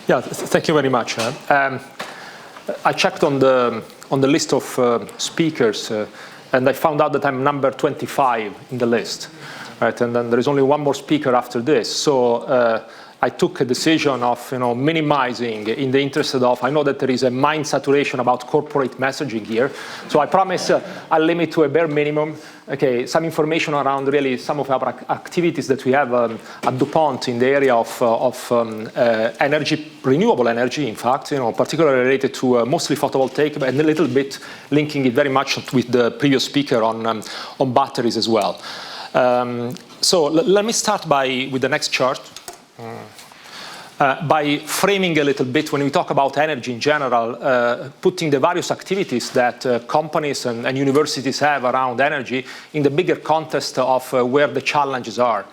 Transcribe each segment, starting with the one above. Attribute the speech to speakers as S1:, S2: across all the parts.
S1: Yeah, thank you very much. I checked on the list of speakers, and I found out that I'm number 25 in the list. Right, and then there is only one more speaker after this. So I took a decision of minimizing in the interest of, I know that there is a mind saturation about corporate messaging here. So I promise I'll limit to a bare minimum. Okay, some information around really some of our activities that we have at Dupont in the area of energy, renewable energy, in fact, particularly related to mostly photovoltaic, and a little bit linking it very much with the previous speaker on batteries as well. So let me start with the next chart. By framing a little bit, when we talk about energy in general, putting the various activities that companies and universities have around energy in the bigger context of where the challenges are.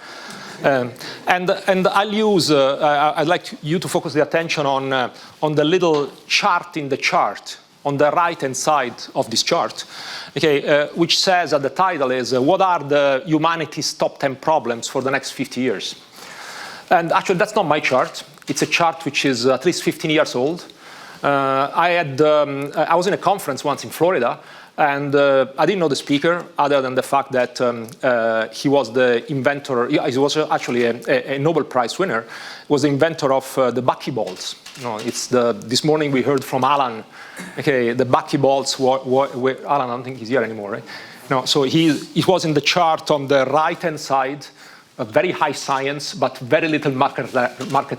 S1: And I'll use, I'd like you to focus the attention on the little chart in the chart, on the right-hand side of this chart, okay, which says that the title is, what are the humanity's top 10 problems for the next 50 years? And actually, that's not my chart. It's a chart which is at least 15 years old. I was in a conference once in Florida, and I didn't know the speaker other than the fact that he was the inventor. He was actually a Nobel Prize winner. He was the inventor of the buckyballs. This morning we heard from Alan. Okay, the buckyballs were Alan, I don't think he's here anymore, right? No, so he was in the chart on the right-hand side. Very high science, but very little market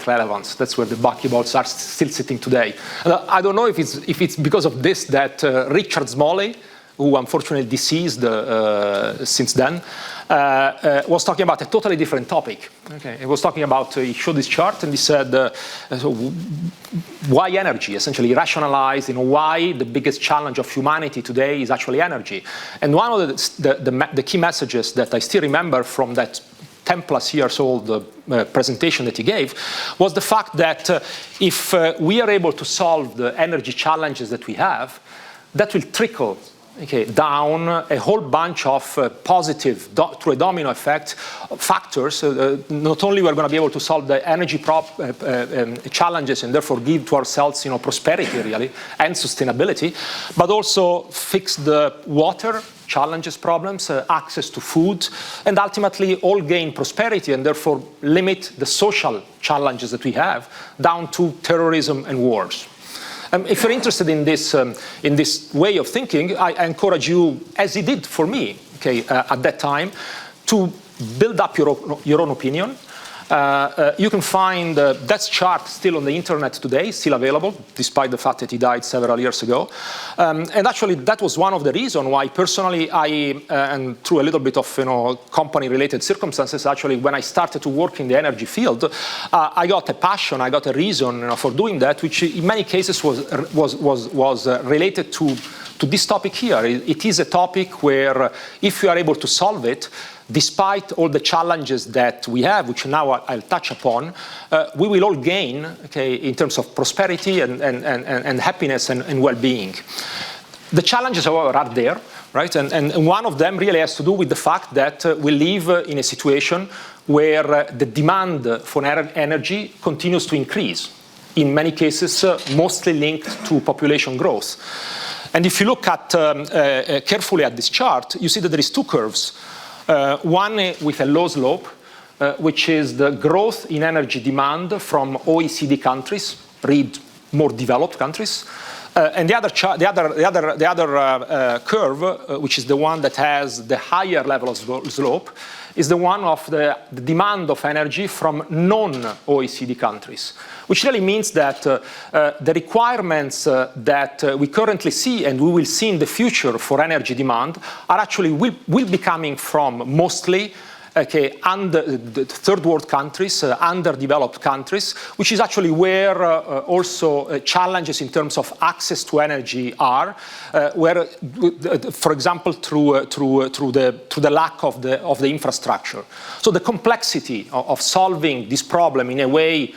S1: relevance. That's where the buckyballs are still sitting today. And I don't know if it's because of this that Richard Smalley, who unfortunately deceased since then, was talking about a totally different topic. Okay, he was talking about, he showed this chart and he said, why energy? Essentially, he rationalized why the biggest challenge of humanity today is actually energy. And one of the key messages that I still remember from that 10 plus years old presentation that he gave was the fact that if we are able to solve the energy challenges that we have, that will trickle down a whole bunch of positive, through a domino effect, factors. Not only we're going to be able to solve the energy challenges and therefore give to ourselves prosperity really and sustainability, but also fix the water challenges, problems, access to food, and ultimately all gain prosperity and therefore limit the social challenges that we have down to terrorism and wars. If you're interested in this way of thinking, I encourage you, as he did for me, okay, at that time, to build up your own opinion. You can find that chart still on the internet today, still available, despite the fact that he died several years ago. And actually, that was one of the reasons why personally and through a little bit of company-related circumstances, actually, when I started to work in the energy field, I got a passion, I got a reason for doing that, which in many cases was related to this topic here. It is a topic where if you are able to solve it, despite all the challenges that we have, which now I'll touch upon, we will all gain, okay, in terms of prosperity and happiness and well-being. The challenges, however, are there, right? And one of them really has to do with the fact that we live in a situation where the demand for energy continues to increase. In many cases, mostly linked to population growth. And if you look at carefully at this chart, you see that there is two curves. One with a low slope, which is the growth in energy demand from OECD countries, read more developed countries, and the other curve, which is the one that has the higher level of slope, is the one of the demand of energy from non-OECD countries, which really means that the requirements that we currently see and we will see in the future for energy demand are actually will be coming from mostly the third world countries, underdeveloped countries, which is actually where also challenges in terms of access to energy are, where, for example, through the lack of the infrastructure. So the complexity of solving this problem in a way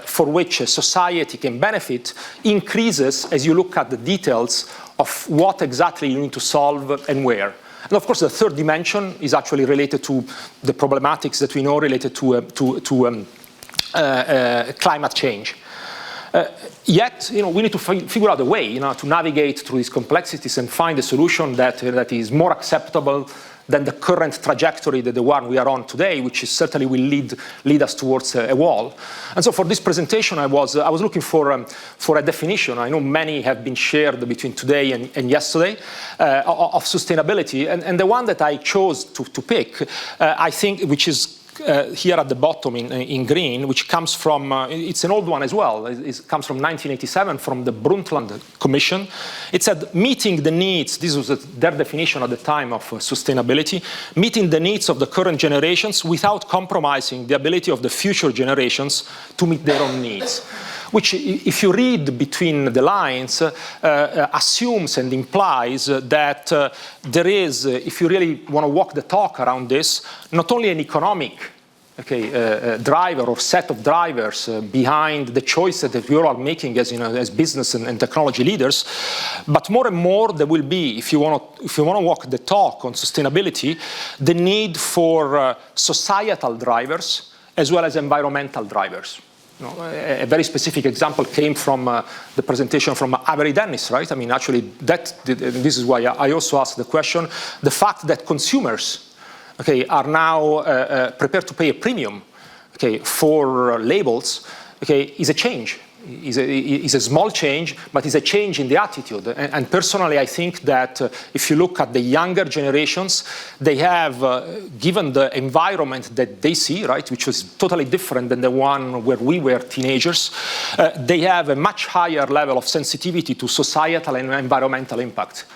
S1: for which a society can benefit increases as you look at the details of what exactly you need to solve and where. And of course, the third dimension is actually related to the problematics that we know related to climate change. Yet, we need to figure out a way, to navigate through these complexities and find a solution that is more acceptable than the current trajectory that the one we are on today, which is certainly will lead us towards a wall. And so for this presentation, I was looking for a definition. I know many have been shared between today and yesterday of sustainability, and the one that I chose to pick, I think, which is here at the bottom in green, which comes from, it's an old one as well, it comes from 1987 from the Brundtland Commission. It said, meeting the needs, this was their definition at the time of sustainability, meeting the needs of the current generations without compromising the ability of the future generations to meet their own needs. Which, if you read between the lines, assumes and implies that there is, if you really want to walk the talk around this, not only an economic driver or set of drivers behind the choices that we all are making as business and technology leaders, but more and more there will be, if you want to walk the talk on sustainability, the need for societal drivers as well as environmental drivers. A very specific example came from the presentation from Avery Dennis, right? I mean, actually, this is why I also asked the question, the fact that consumers, are now prepared to pay a premium, for labels, is a change. Is a small change, but is a change in the attitude. And personally, I think that if you look at the younger generations, they have, given the environment that they see, right, which was totally different than the one where we were teenagers, they have a much higher level of sensitivity to societal and environmental impact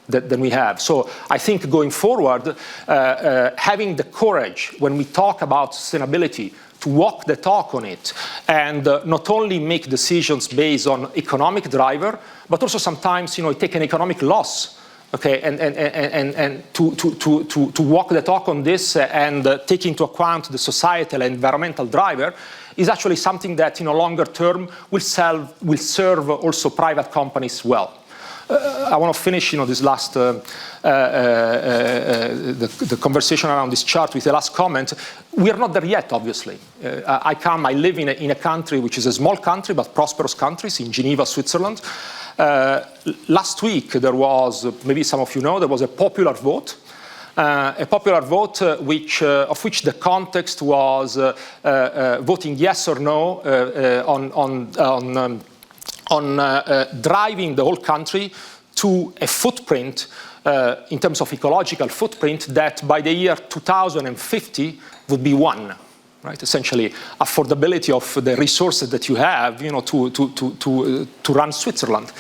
S1: than we have. So I think going forward, having the courage when we talk about sustainability to walk the talk on it and not only make decisions based on economic driver, but also sometimes take an economic loss, and to walk the talk on this and take into account the societal and environmental driver is actually something that longer term will serve also private companies well. I want to finish, this last, the conversation around this chart with the last comment. We are not there yet, obviously. I live in a country which is a small country, but prosperous country, in Geneva, Switzerland. Last week, there was, maybe some of you know, there was a popular vote. Of which the context was voting yes or no on driving the whole country to a footprint in terms of ecological footprint that by the year 2050 would be one, right? Essentially, affordability of the resources that you have, to run Switzerland.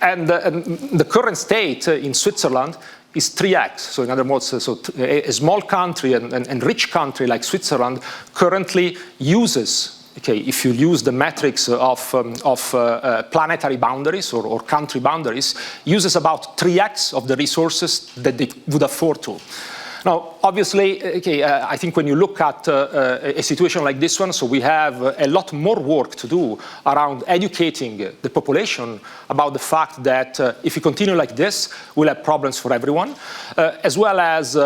S1: And the current state in Switzerland is 3x. So in other words, a small country and rich country like Switzerland currently uses, if you use the metrics of planetary boundaries or country boundaries, uses about 3x of the resources that they would afford to. Now, obviously, I think when you look at a situation like this one, so we have a lot more work to do around educating the population about the fact that if we continue like this, we'll have problems for everyone, as well as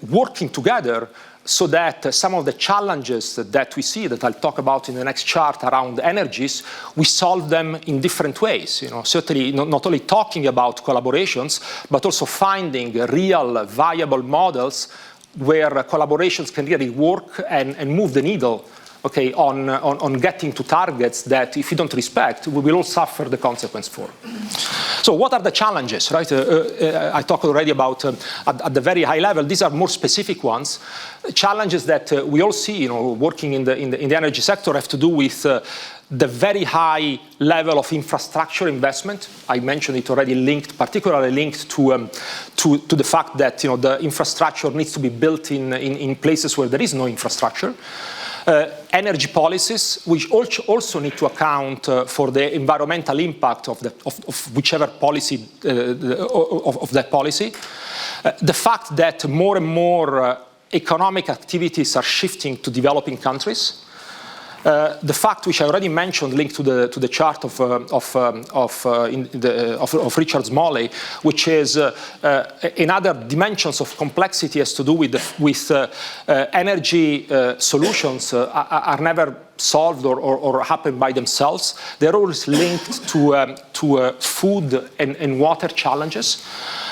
S1: working together so that some of the challenges that we see, that I'll talk about in the next chart around energies, we solve them in different ways. Certainly not only talking about collaborations, but also finding real viable models where collaborations can really work and move the needle, on getting to targets that if we don't respect, we will all suffer the consequence for. So what are the challenges, right? I talked already about at the very high level. These are more specific ones. Challenges that we all see, working in the energy sector have to do with the very high level of infrastructure investment. I mentioned it already, particularly linked to the fact that the infrastructure needs to be built in places where there is no infrastructure. Energy policies, which also need to account for the environmental impact of whichever policy, of that policy. The fact that more and more economic activities are shifting to developing countries. the fact which I already mentioned, linked to the chart of Richard Smalley, which is another dimensions of complexity has to do with energy solutions are never solved or happen by themselves. They're always linked to food and water challenges.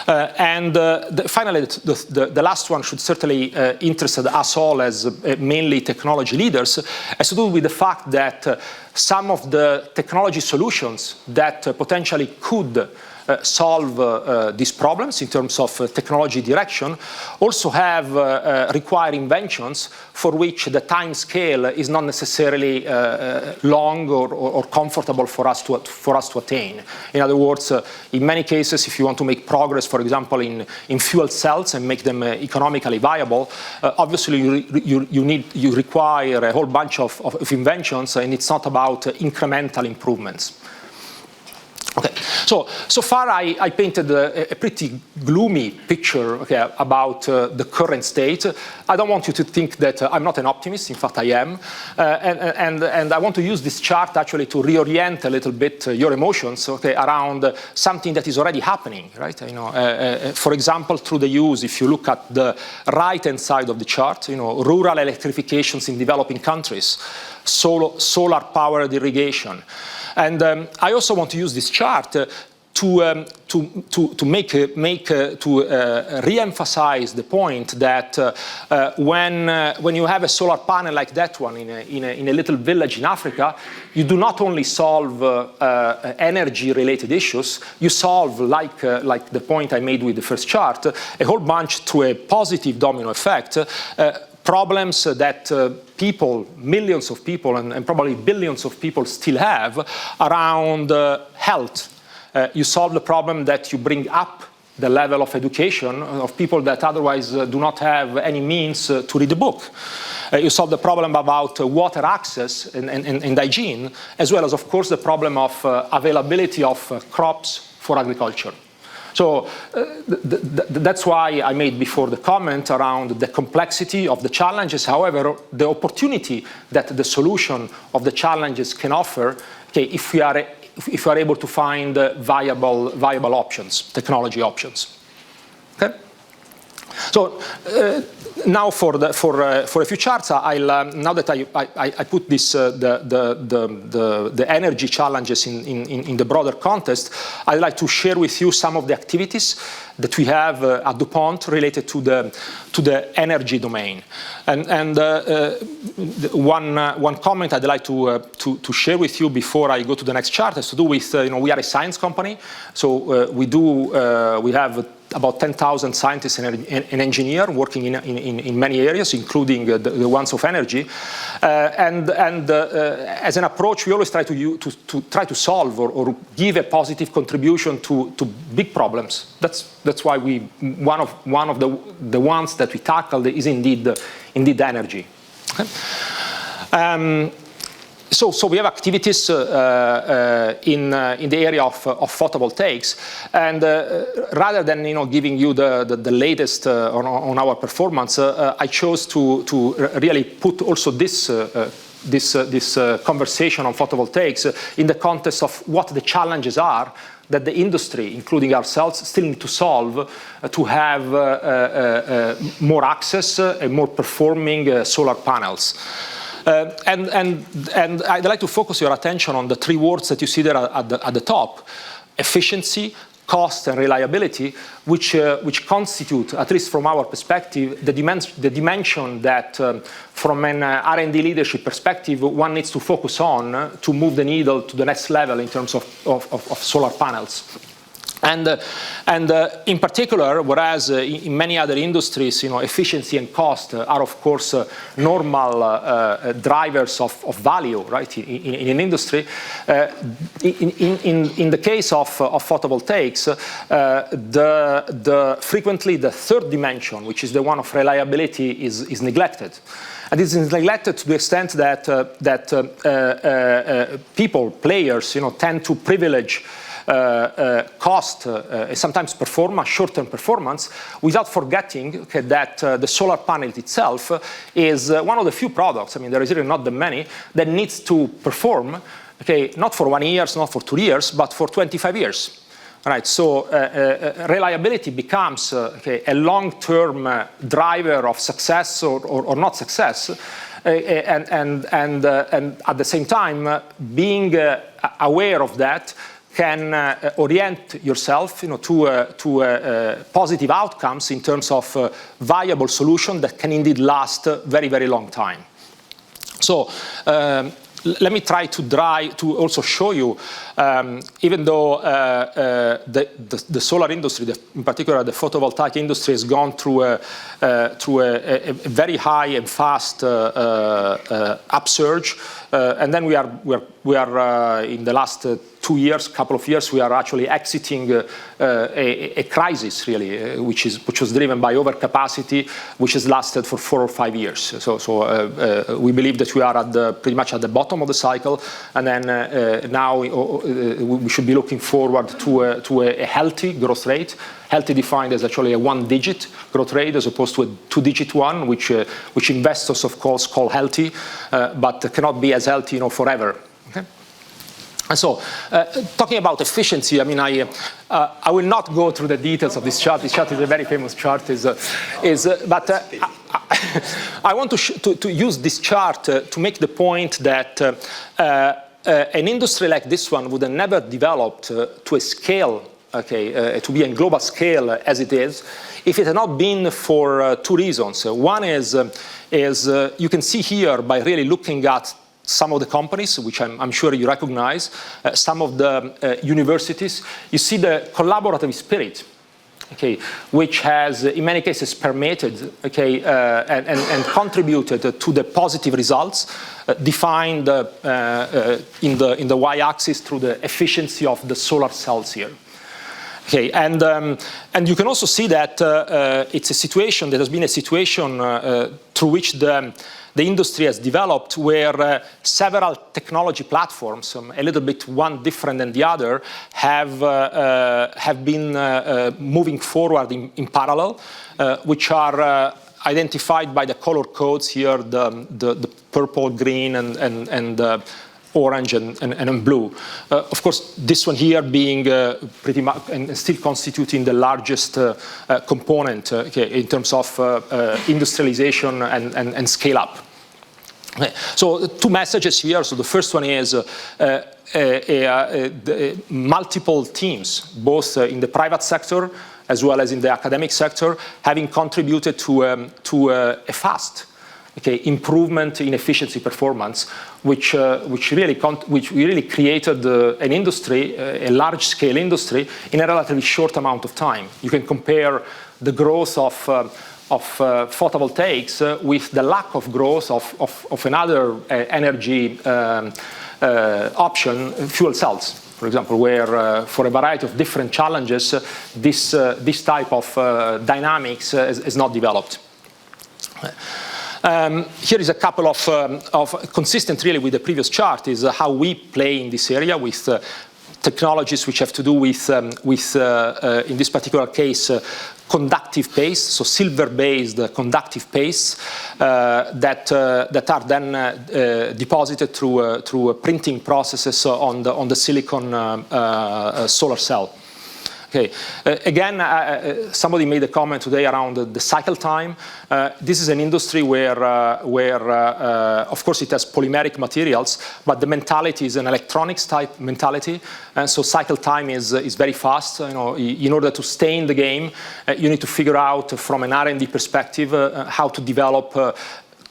S1: Finally, the last one should certainly interest us all as mainly technology leaders, has to do with the fact that some of the technology solutions that potentially could solve these problems in terms of technology direction also have require inventions for which the time scale is not necessarily long or comfortable for us to attain. In other words, in many cases, if you want to make progress, for example, in fuel cells and make them economically viable, obviously you require a whole bunch of inventions, and it's not about incremental improvements. Okay, so far I painted a pretty gloomy picture, okay, about the current state. I don't want you to think that I'm not an optimist. In fact, I am, and I want to use this chart actually to reorient a little bit your emotions, okay, around something that is already happening, right? You know, for example, through the use, if you look at the right-hand side of the chart, you know, rural electrifications in developing countries, solar-powered irrigation. And I also want to use this chart to re-emphasize the point that when you have a solar panel like that one in a little village in Africa, you do not only solve energy-related issues, you solve, like the point I made with the first chart, a whole bunch through a positive domino effect. Problems that people, millions of people, and probably billions of people still have around health. You solve the problem that you bring up the level of education of people that otherwise do not have any means to read a book. You solve the problem about water access and hygiene, as well as, of course, the problem of availability of crops for agriculture. So that's why I made before the comment around the complexity of the challenges. However, the opportunity that the solution of the challenges can offer, okay, if we are able to find viable options, technology options. Okay. So now for a few charts, now that I put this the energy challenges in the broader context, I'd like to share with you some of the activities that we have at Dupont related to the energy domain. And one comment I'd like to share with you before I go to the next chart has to do with we are a science company, so we have about 10,000 scientists and engineers working in many areas, including the ones of energy. As an approach, we always try to solve or give a positive contribution to big problems. That's why one of the ones that we tackled is indeed energy. Okay. So we have activities in the area of photovoltaics, and rather than giving you the latest on our performance, I chose to really put also this conversation on photovoltaics in the context of what the challenges are that the industry, including ourselves, still need to solve to have more access and more performing solar panels. And I'd like to focus your attention on the three words that you see there at the top: efficiency, cost, and reliability, which constitute, at least from our perspective, the dimension that, from an R&D leadership perspective, one needs to focus on to move the needle to the next level in terms of solar panels. And in particular, whereas in many other industries, efficiency and cost are, of course, normal drivers of value, right, in an industry. In the case of photovoltaics, frequently the third dimension, which is the one of reliability, is neglected. And this is neglected to the extent that players, tend to privilege cost and sometimes performance, short-term performance, without forgetting that the solar panel itself is one of the few products, I mean, there is really not that many, that needs to perform, not for 1 year, not for 2 years, but for 25 years. Right, so reliability becomes a long-term driver of success or not success, and at the same time, being aware of that can orient yourself, to positive outcomes in terms of viable solution that can indeed last very, very long time. So. Let me try to also show you, even though the solar industry, in particular the photovoltaic industry, has gone through a very high and fast upsurge, and then we are in the last 2 years, couple of years, we are actually exiting a crisis, really, which was driven by overcapacity, which has lasted for 4 or 5 years. So we believe that we are pretty much at the bottom of the cycle, and then now we should be looking forward to a healthy growth rate. Healthy defined as actually a 1-digit growth rate as opposed to a 2-digit one, which investors, of course, call healthy, but cannot be as healthy, forever. Okay? And so, talking about efficiency, I mean, I will not go through the details of this chart. This chart is a very famous chart, but I want to use this chart to make the point that an industry like this one would have never developed to a scale, to be a global scale as it is, if it had not been for 2 reasons. One is you can see here by really looking at some of the companies, which I'm sure you recognize, some of the universities, you see the collaborative spirit, which has, in many cases, permeated, and contributed to the positive results defined in the y-axis through the efficiency of the solar cells here. And you can also see that it's a situation, there has been a situation through which the industry has developed where several technology platforms, a little bit one different than the other, have been moving forward in parallel, which are identified by the color codes here, the purple, green, and orange and blue. Of course, this one here being pretty much and still constituting the largest component in terms of industrialization and scale up. Okay. So 2 messages here. So the first one is multiple teams, both in the private sector as well as in the academic sector, having contributed to a fast improvement in efficiency performance, which really created an industry, a large-scale industry, in a relatively short amount of time. You can compare the growth of photovoltaics with the lack of growth of another energy option, fuel cells, for example, where for a variety of different challenges, this type of dynamics is not developed. Here is a couple of consistent, really, with the previous chart, is how we play in this area with technologies which have to do with in this particular case, conductive paste, so silver-based conductive paste that are then deposited through printing processes on the silicon solar cell. Okay. Again, somebody made a comment today around the cycle time. This is an industry where of course, it has polymeric materials, but the mentality is an electronics type mentality, and so cycle time is very fast. In order to stay in the game, you need to figure out from an R&D perspective how to develop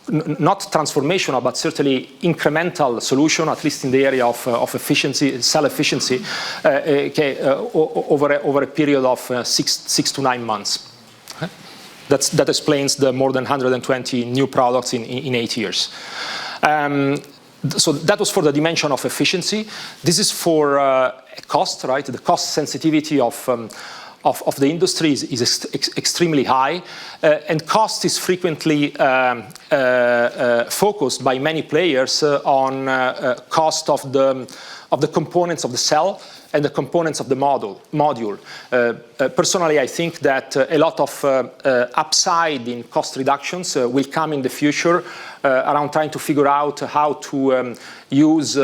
S1: not transformational, but certainly incremental solution, at least in the area of efficiency, cell efficiency, over a period of 6 to 9 months. Okay? That explains the more than 120 new products in 8 years. So that was for the dimension of efficiency. This is for cost, right? The cost sensitivity of the industry is extremely high, and cost is frequently focused by many players on cost of the components of the cell, and the components of the module. Personally, I think that a lot of upside in cost reductions will come in the future around trying to figure out how to use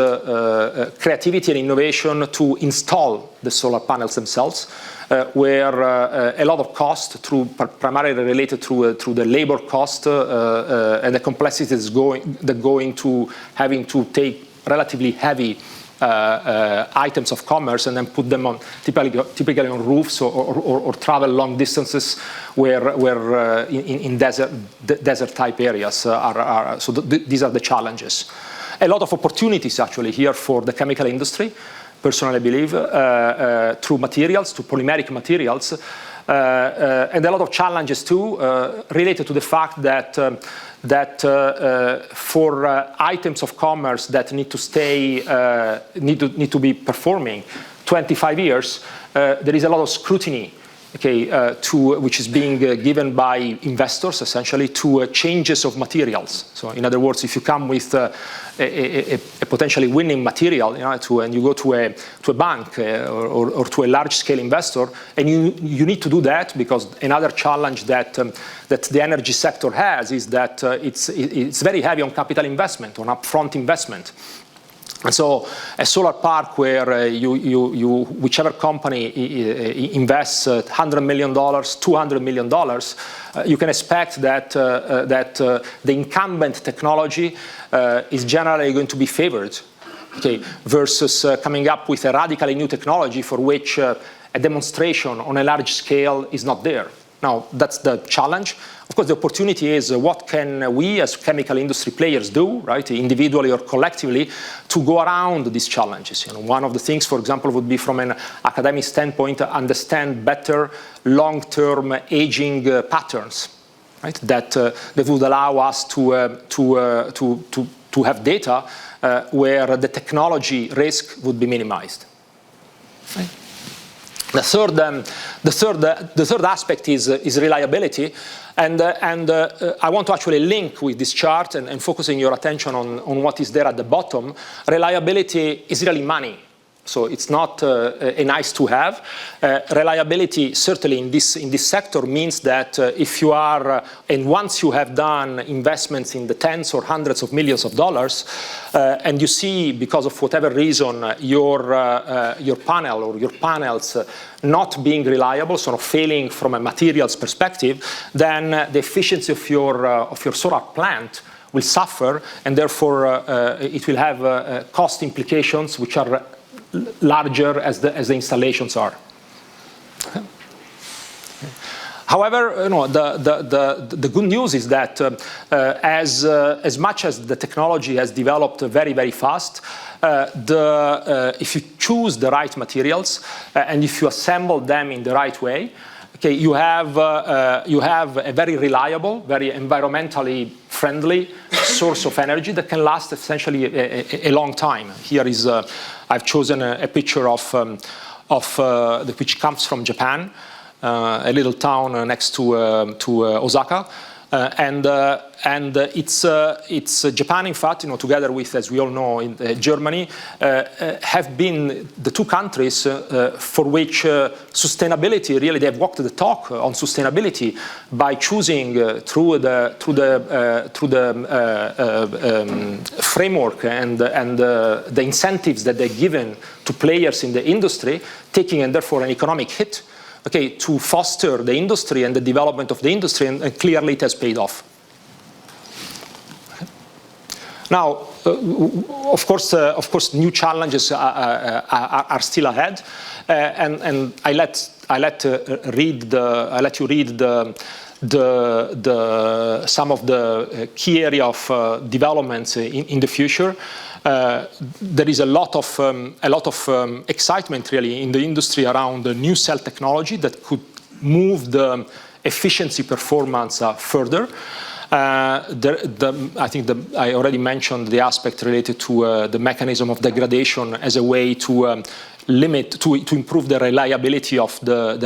S1: creativity and innovation to install the solar panels themselves, where a lot of cost, primarily related to the labor cost and the complexities that go into having to take relatively heavy items of commerce and then put them on typically on roofs or travel long distances where in desert type areas so these are the challenges. A lot of opportunities actually here for the chemical industry, personally I believe, through materials, to polymeric materials, and a lot of challenges too related to the fact that for items of commerce that need to stay, need to be performing 25 years, there is a lot of scrutiny, okay, which is being given by investors essentially to changes of materials. So in other words, if you come with a potentially winning material, and you go to a bank or to a large-scale investor, and you need to do that because another challenge that the energy sector has is that it's very heavy on capital investment, on upfront investment. And so a solar park where whichever company invests $100 million, $200 million, you can expect that the incumbent technology is generally going to be favored, okay, versus coming up with a radically new technology for which a demonstration on a large scale is not there. Now, that's the challenge. Of course, the opportunity is what can we as chemical industry players do, right, individually or collectively, to go around these challenges. One of the things, for example, would be from an academic standpoint, to understand better long-term aging patterns, right, that would allow us to have data where the technology risk would be minimized. Right. The third aspect is reliability, and I want to actually link with this chart and focusing your attention on what is there at the bottom. Reliability is really money. So it's not a nice to have. Reliability, certainly in this sector, means that if you are, and once you have done investments in the tens or hundreds of millions of dollars, and you see, because of whatever reason, your panel or your panels not being reliable, sort of failing from a materials perspective, then the efficiency of your solar plant will suffer, and therefore it will have cost implications which are larger as the installations are. However, the good news is that as much as the technology has developed very, very fast, if you choose the right materials and if you assemble them in the right way, okay, you have a very reliable, very environmentally friendly source of energy that can last essentially a long time. Here is I've chosen a picture of which comes from Japan, a little town next to Osaka, and it's Japan, in fact, together with, as we all know, in Germany, have been the two countries for which sustainability, really, they've walked the talk on sustainability by choosing through the framework and the incentives that they're given to players in the industry, taking and therefore an economic hit, okay, to foster the industry and the development of the industry, and clearly it has paid off. Now, of course, new challenges are still ahead, and I let you read some of the key area of developments in the future. There is a lot of excitement really in the industry around the new cell technology that could move the efficiency performance further. I think I already mentioned the aspect related to the mechanism of degradation as a way to improve the reliability of the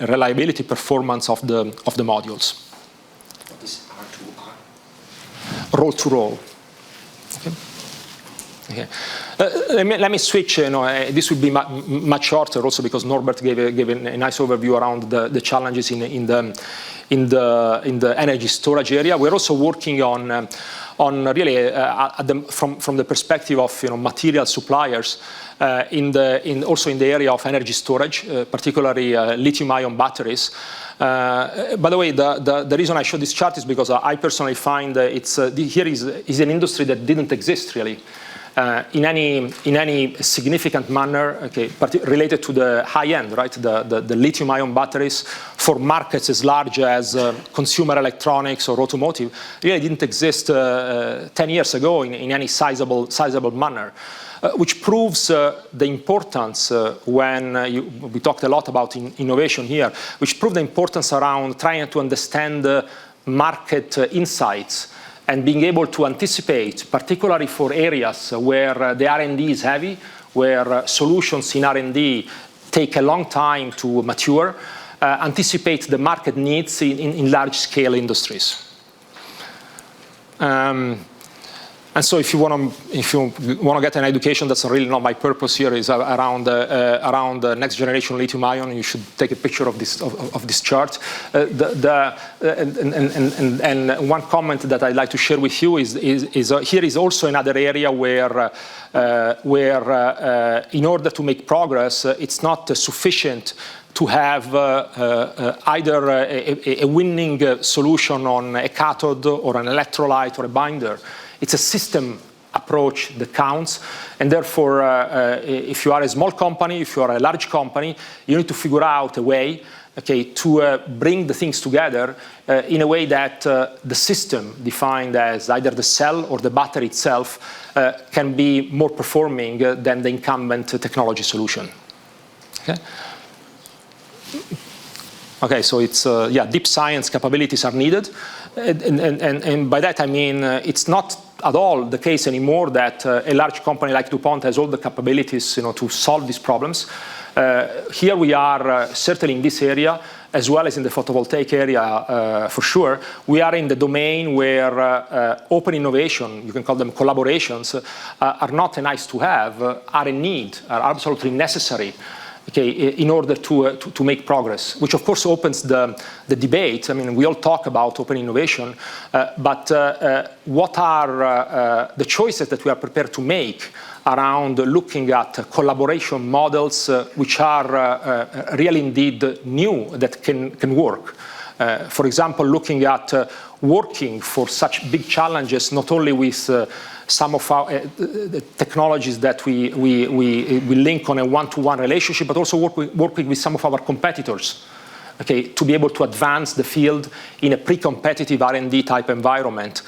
S1: reliability performance of the modules.
S2: What is R2R?
S1: Roll to roll. Okay. Okay. Let me switch. This will be much shorter, also because Norbert gave a nice overview around the challenges in the energy storage area. We're also working on really from the perspective of material suppliers also in the area of energy storage, particularly lithium-ion batteries. By the way, the reason I show this chart is because I personally find here is an industry that didn't exist really in any significant manner, okay, related to the high end, right? The lithium-ion batteries for markets as large as consumer electronics or automotive really didn't exist 10 years ago in any sizable manner. Which proves the importance when we talked a lot about innovation here, which proved the importance around trying to understand market insights and being able to anticipate, particularly for areas where the R&D is heavy, where solutions in R&D take a long time to mature, anticipate the market needs in large-scale industries. And so if you want to get an education, that's really not my purpose here, is around next generation lithium-ion. You should take a picture of this chart. And one comment that I'd like to share with you is here is also another area where in order to make progress, it's not sufficient to have either a winning solution on a cathode or an electrolyte or a binder. It's a system approach that counts, and therefore, if you are a small company, if you are a large company, you need to figure out a way, okay, to bring the things together in a way that the system, defined as either the cell or the battery itself, can be more performing than the incumbent technology solution. Okay. Okay, so it's deep science capabilities are needed, and by that I mean it's not at all the case anymore that a large company like Dupont has all the capabilities, to solve these problems. Here we are certainly in this area, as well as in the photovoltaic area for sure. We are in the domain where open innovation, you can call them collaborations, are not a nice to have, are a need, are absolutely necessary. Okay, in order to make progress, which of course opens the debate. I mean, we all talk about open innovation, but what are the choices that we are prepared to make around looking at collaboration models which are really indeed new, that can work? For example, looking at working for such big challenges, not only with some of our technologies that we link on a one-to-one relationship, but also working with some of our competitors, okay, to be able to advance the field in a pre-competitive R&D type environment.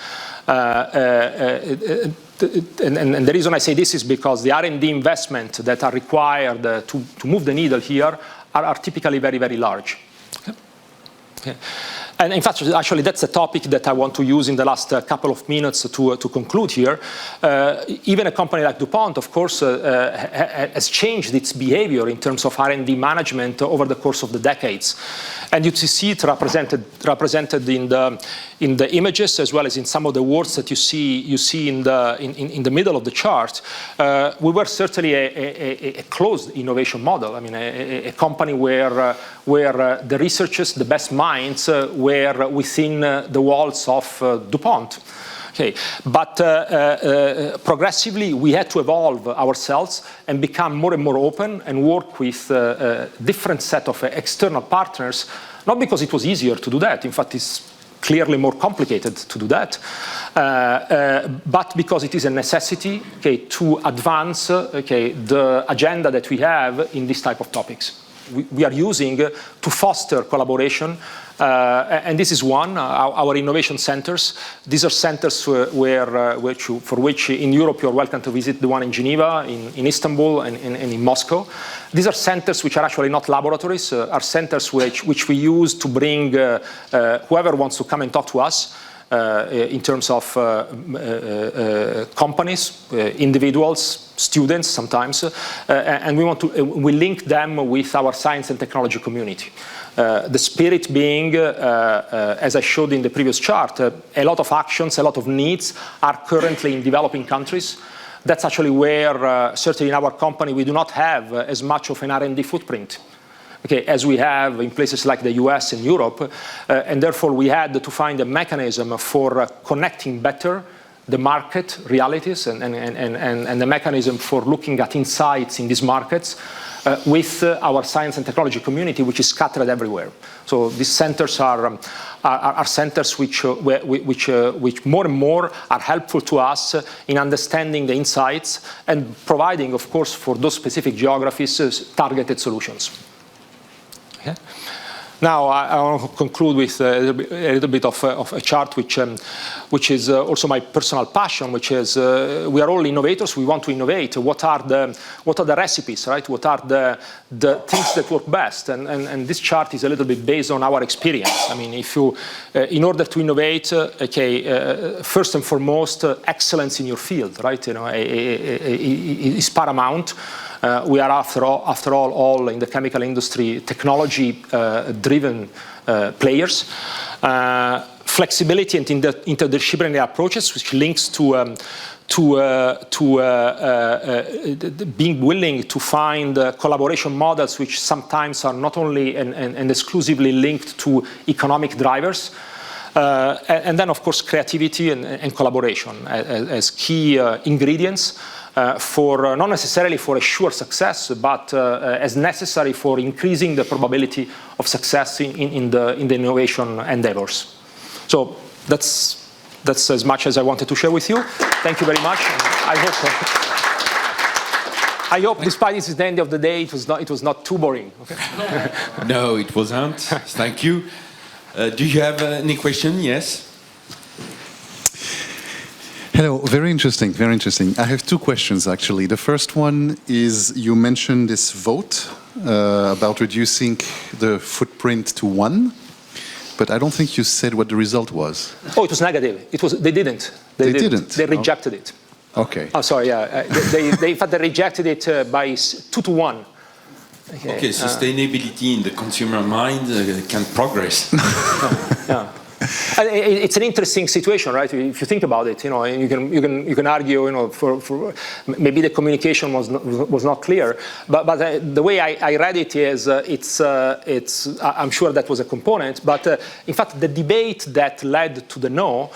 S1: And the reason I say this is because the R&D investment that are required to move the needle here are typically very, very large. Okay. Okay. And in fact, actually, that's a topic that I want to use in the last couple of minutes to conclude here. Even a company like Dupont, of course, has changed its behavior in terms of R&D management over the course of the decades. And you see it represented in the images, as well as in some of the words that you see in the middle of the chart. We were certainly a closed innovation model. I mean, a company where the researchers, the best minds, were within the walls of DuPont. Okay. But progressively, we had to evolve ourselves and become more and more open and work with a different set of external partners, not because it was easier to do that. In fact, it's clearly more complicated to do that, but because it is a necessity, okay, to advance, okay, the agenda that we have in this type of topics. We are using to foster collaboration, and this is one, our innovation centers. These are centers for which in Europe you're welcome to visit, the one in Geneva, in Istanbul, and in Moscow. These are centers which are actually not laboratories, are centers which we use to bring whoever wants to come and talk to us. In terms of companies, individuals, students sometimes, and we link them with our science and technology community. The spirit being, as I showed in the previous chart, a lot of actions, a lot of needs are currently in developing countries. That's actually where, certainly in our company, we do not have as much of an R&D footprint, okay, as we have in places like the US and Europe. And therefore, we had to find a mechanism for connecting better the market realities and the mechanism for looking at insights in these markets with our science and technology community, which is scattered everywhere. So these centers are centers which more and more are helpful to us in understanding the insights and providing, of course, for those specific geographies, targeted solutions. Okay. Now, I want to conclude with a little bit of a chart which is also my personal passion, which is we are all innovators. We want to innovate. What are the recipes, right? What are the things that work best? And this chart is a little bit based on our experience. I mean, if you, in order to innovate, okay, first and foremost, excellence in your field, right? You know, is paramount. We are, after all in the chemical industry, technology-driven players. Flexibility and interdisciplinary approaches, which links to being willing to find collaboration models which sometimes are not only and exclusively linked to economic drivers. And then, of course, creativity and collaboration as key ingredients. For not necessarily for a sure success, but as necessary for increasing the probability of success in the innovation endeavors. So that's as much as I wanted to share with you. Thank you very much. And I hope, despite this is the end of the day, it was not too boring. Okay?
S2: No, it wasn't. Thank you. Do you have any question? Yes.
S3: Hello, very interesting, very interesting. I have two questions, actually. The first one is, you mentioned this vote about reducing the footprint to 1, but I don't think you said what the result was.
S1: Oh, it was negative. They didn't. They didn't. They rejected it.
S3: Okay.
S1: Oh, sorry, yeah. In fact, they rejected it by 2 to 1.
S2: Okay, sustainability in the consumer mind can progress.
S1: Yeah. It's an interesting situation, right? If you think about it, you know, you can argue, you know, for maybe the communication was not clear, but the way I read it is I'm sure that was a component, but in fact the debate that led to the no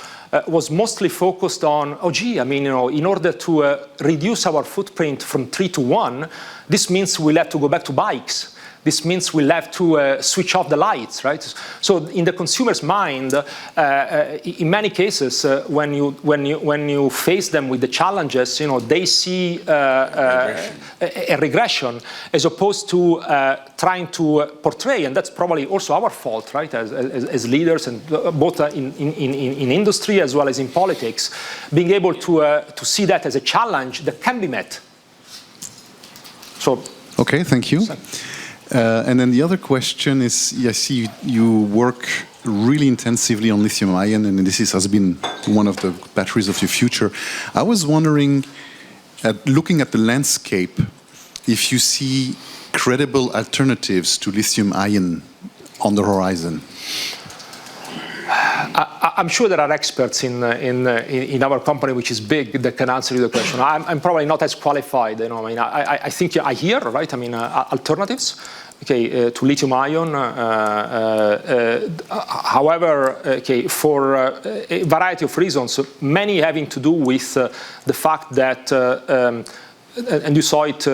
S1: was mostly focused on, oh gee, I mean, you know, in order to reduce our footprint from 3 to 1, this means we'll have to go back to bikes. This means we'll have to switch off the lights, right? So in the consumer's mind, in many cases, when you face them with the challenges, you know, they see a regression as opposed to trying to portray, and that's probably also our fault, right? As leaders, and both in industry as well as in politics, being able to see that as a challenge that can be met. So.
S3: Okay, thank you. And then the other question is, I see you work really intensively on lithium-ion, and this has been one of the batteries of your future. I was wondering, looking at the landscape, if you see credible alternatives to lithium-ion on the horizon.
S1: I'm sure there are experts in our company, which is big, that can answer the question. I'm probably not as qualified. You know, I mean, I think I hear, right? I mean, alternatives, okay, to lithium-ion. However, okay, for a variety of reasons, many having to do with the fact that, and you saw it.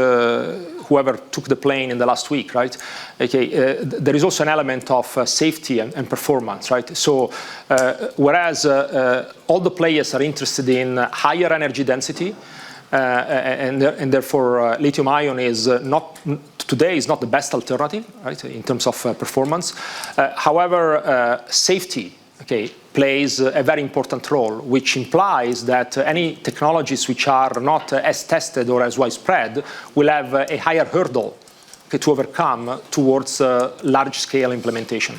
S1: Whoever took the plane in the last week, right? Okay, there is also an element of safety and performance, right? So, whereas all the players are interested in higher energy density, and therefore lithium-ion is today not the best alternative, right, in terms of performance. However, safety, okay, plays a very important role, which implies that any technologies which are not as tested or as widespread will have a higher hurdle to overcome towards large-scale implementation.